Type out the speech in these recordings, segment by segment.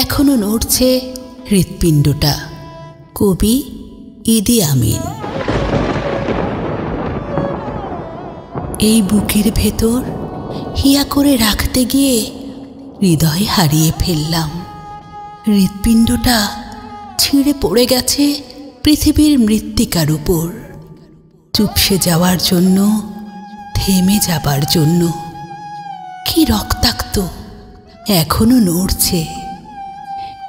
এখনো নড়ছে হৃৎপিণ্ডটা। কবি ইদি আমিন। এই বুকের ভেতর হিয়া করে রাখতে গিয়ে হৃদয় হারিয়ে ফেললাম। হৃৎপিণ্ডটা ছিঁড়ে পড়ে গেছে পৃথিবীর মৃত্তিকার উপর, চুপসে যাওয়ার জন্য, থেমে যাবার জন্য। কি রক্তাক্ত, এখনো নড়ছে।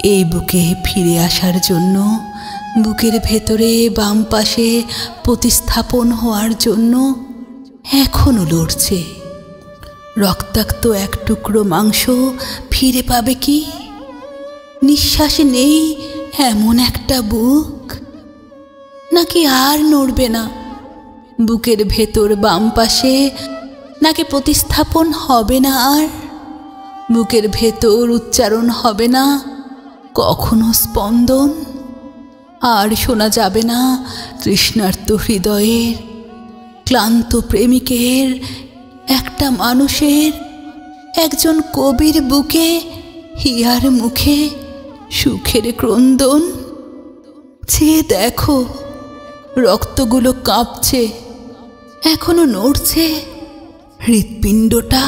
এই বুকে ফিরে আসার জন্য, বুকের ভেতরে বাম পাশে প্রতিস্থাপন হওয়ার জন্য এখনো লড়ছে। রক্তাক্ত এক টুকরো মাংস ফিরে পাবে কি? নিঃশ্বাস নেই এমন একটা বুক, নাকি আর নড়বে না? বুকের ভেতর বাম পাশে নাকি প্রতিস্থাপন হবে না আর? বুকের ভেতর উচ্চারণ হবে না কখনো স্পন্দন? আর শোনা যাবে না তৃষ্ণার্ত হৃদয়ের, ক্লান্ত প্রেমিকের, একটা মানুষের, একজন কবির বুকে, হিয়ার মুখে সুখের ক্রন্দন? চেয়ে দেখো, রক্তগুলো কাঁপছে, এখনো নড়ছে হৃৎপিণ্ডটা।